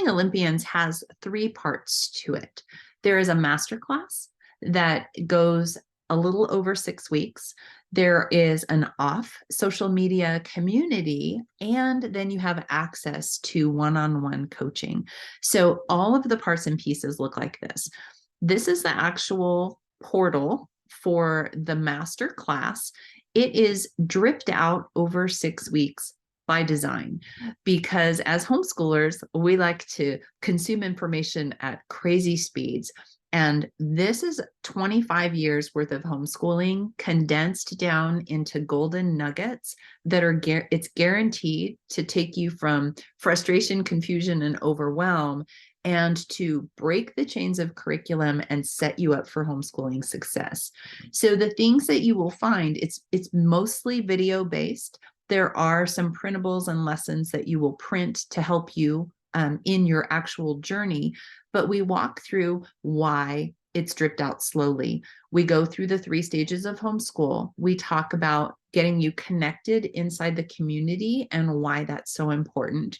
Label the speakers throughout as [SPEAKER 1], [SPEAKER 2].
[SPEAKER 1] Homeschooling Olympians has three parts to it. There is a masterclass that goes a little over 6 weeks. There is an off social media community, and then you have access to one-on-one coaching. So all of the parts and pieces look like this. This is the actual portal for the master class. It is dripped out over 6 weeks by design, because as homeschoolers, we like to consume information at crazy speeds. And this is 25 years worth of homeschooling condensed down into golden nuggets that are, it's guaranteed to take you from frustration, confusion, and overwhelm, and to break the chains of curriculum and set you up for homeschooling success. So the things that you will find, it's mostly video based. There are some printables and lessons that you will print to help you in your actual journey, but we walk through why it's dripped out slowly. We go through the 3 stages of homeschool. We talk about getting you connected inside the community and why that's so important.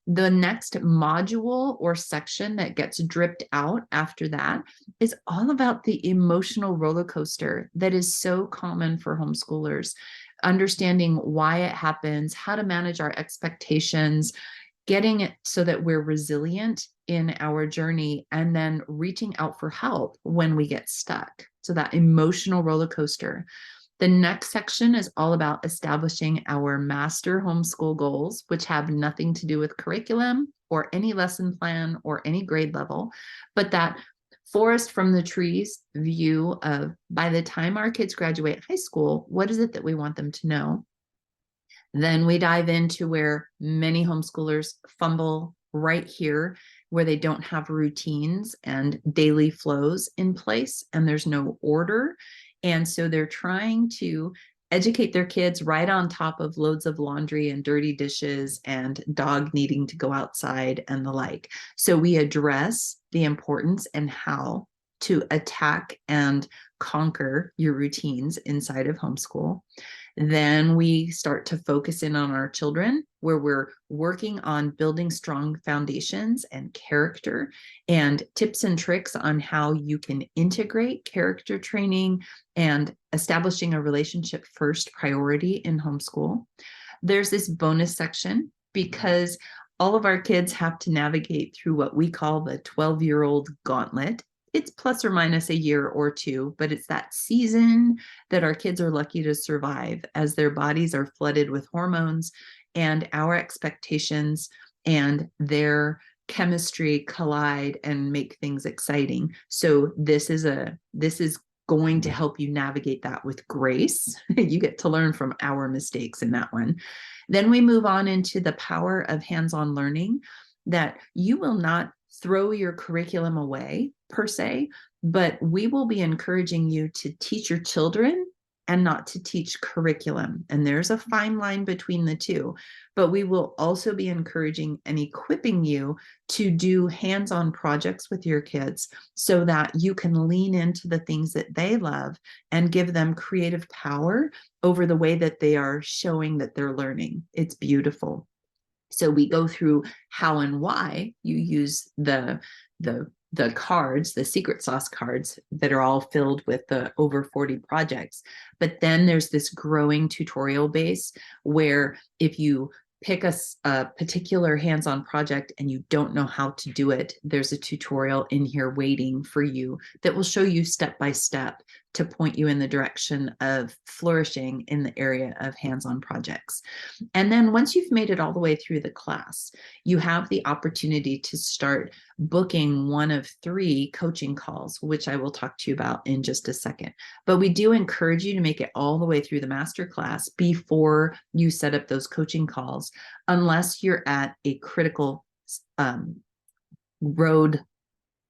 [SPEAKER 1] The next module or section that gets dripped out after that is all about the emotional roller coaster that is so common for homeschoolers, understanding why it happens, how to manage our expectations, getting it so that we're resilient in our journey, and then reaching out for help when we get stuck. So that emotional roller coaster. The next section is all about establishing our master homeschool goals, which have nothing to do with curriculum or any lesson plan or any grade level, but that forest from the trees view of, by the time our kids graduate high school, what is it that we want them to know? Then we dive into where many homeschoolers fumble right here, where they don't have routines and daily flows in place, and there's no order. And so they're trying to educate their kids right on top of loads of laundry and dirty dishes and dog needing to go outside and the like. So we address the importance and how to attack and conquer your routines inside of homeschool. Then we start to focus in on our children, where we're working on building strong foundations and character, and tips and tricks on how you can integrate character training and establishing a relationship first priority in homeschool. There's this bonus section because all of our kids have to navigate through what we call the 12-year-old gauntlet. It's plus or minus a year or two, but it's that season that our kids are lucky to survive as their bodies are flooded with hormones and our expectations and their chemistry collide and make things exciting. So this is going to help you navigate that with grace. You get to learn from our mistakes in that one. Then we move on into the power of hands-on learning, that you will not throw your curriculum away per se, but we will be encouraging you to teach your children and not to teach curriculum. And there's a fine line between the two, but we will also be encouraging and equipping you to do hands-on projects with your kids so that you can lean into the things that they love and give them creative power over the way that they are showing that they're learning. It's beautiful. So we go through how and why you use the cards, the secret sauce cards that are all filled with the over 40 projects. But then there's this growing tutorial base where if you pick a particular hands-on project and you don't know how to do it, there's a tutorial in here waiting for you that will show you step by step to point you in the direction of flourishing in the area of hands-on projects. And then once you've made it all the way through the class, you have the opportunity to start booking one of 3 coaching calls, which I will talk to you about in just a second. But we do encourage you to make it all the way through the masterclass before you set up those coaching calls, unless you're at a critical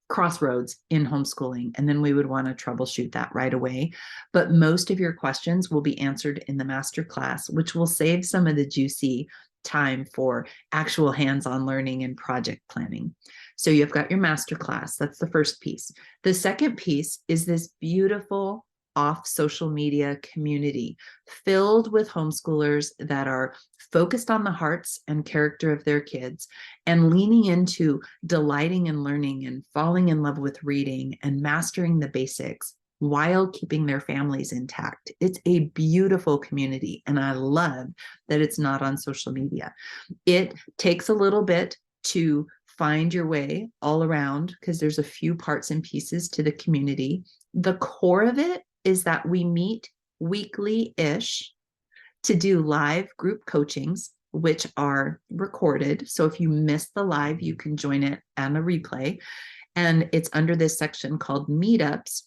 [SPEAKER 1] crossroads in homeschooling, and then we would want to troubleshoot that right away. But most of your questions will be answered in the masterclass, which will save some of the juicy time for actual hands-on learning and project planning. So you've got your masterclass. That's the first piece. The second piece is this beautiful off social media community filled with homeschoolers that are focused on the hearts and character of their kids and leaning into delighting in learning and falling in love with reading and mastering the basics while keeping their families intact. It's a beautiful community, and I love that it's not on social media. It takes a little bit to find your way all around because there's a few parts and pieces to the community. The core of it is that we meet weekly-ish to do live group coachings, which are recorded. So if you miss the live, you can join it on a replay. And it's under this section called Meetups,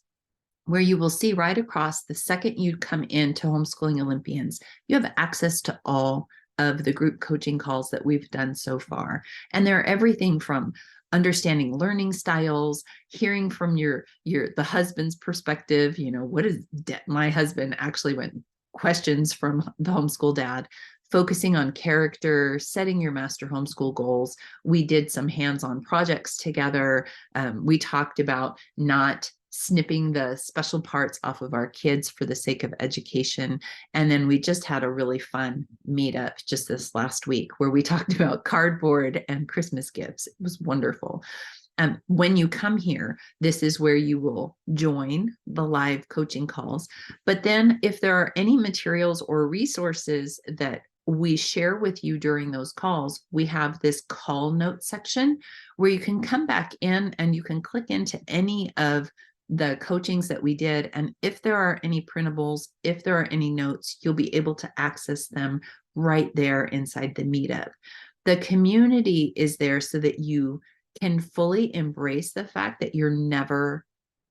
[SPEAKER 1] where you will see right across the second you come into Homeschooling Olympians, you have access to all of the group coaching calls that we've done so far. And they're everything from understanding learning styles, hearing from the husband's perspective, what is my husband actually went questions from the homeschool dad, focusing on character, setting your master homeschool goals. We did some hands-on projects together. We talked about not snipping the special parts off of our kids for the sake of education. And then we just had a really fun meetup just this last week where we talked about cardboard and Christmas gifts. It was wonderful. When you come here, this is where you will join the live coaching calls. But then if there are any materials or resources that we share with you during those calls, we have this call note section where you can come back in and you can click into any of the coachings that we did. And if there are any printables, if there are any notes, you'll be able to access them right there inside the meetup. The community is there so that you can fully embrace the fact that you're never,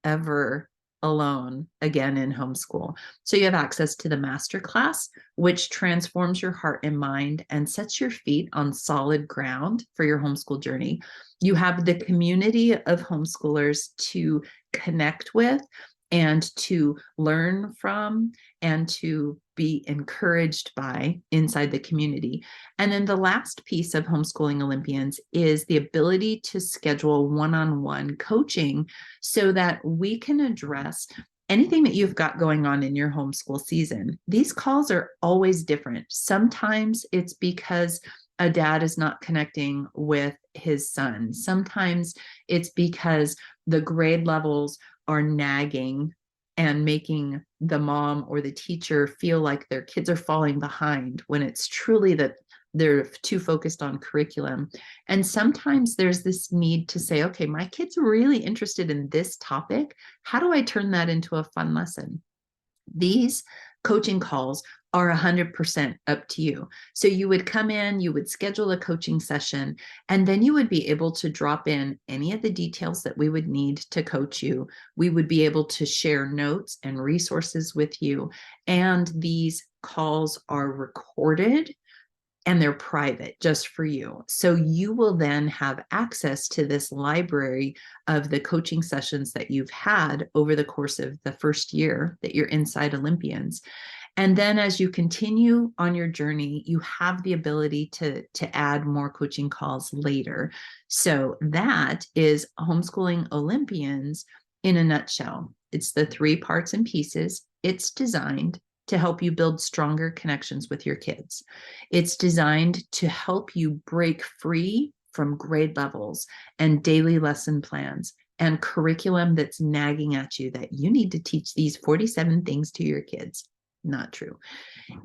[SPEAKER 1] ever alone again in homeschool. So you have access to the masterclass, which transforms your heart and mind and sets your feet on solid ground for your homeschool journey. You have the community of homeschoolers to connect with and to learn from and to be encouraged by inside the community. And then the last piece of Homeschooling Olympians is the ability to schedule one-on-one coaching so that we can address anything that you've got going on in your homeschool season. These calls are always different. Sometimes it's because a dad is not connecting with his son. Sometimes it's because the grade levels are nagging and making the mom or the teacher feel like their kids are falling behind when it's truly that they're too focused on curriculum. And sometimes there's this need to say, okay, my kid's really interested in this topic. How do I turn that into a fun lesson? These coaching calls are 100% up to you. So you would come in, you would schedule a coaching session, and then you would be able to drop in any of the details that we would need to coach you. We would be able to share notes and resources with you. And these calls are recorded and they're private just for you. So you will then have access to this library of the coaching sessions that you've had over the course of the first year that you're inside Olympians. And then as you continue on your journey, you have the ability to add more coaching calls later. So that is Homeschooling Olympians in a nutshell. It's the 3 parts and pieces. It's designed to help you build stronger connections with your kids. It's designed to help you break free from grade levels and daily lesson plans and curriculum that's nagging at you that you need to teach these 47 things to your kids. Not true.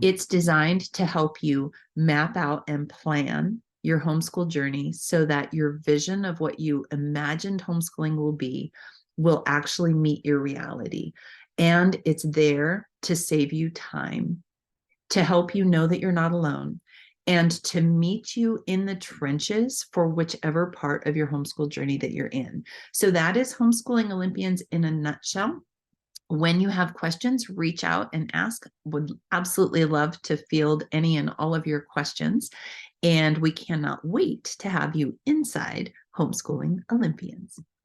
[SPEAKER 1] It's designed to help you map out and plan your homeschool journey so that your vision of what you imagined homeschooling will actually meet your reality. And it's there to save you time, to help you know that you're not alone, and to meet you in the trenches for whichever part of your homeschool journey that you're in. So that is Homeschooling Olympians in a nutshell. When you have questions, reach out and ask. Would absolutely love to field any and all of your questions. And we cannot wait to have you inside Homeschooling Olympians.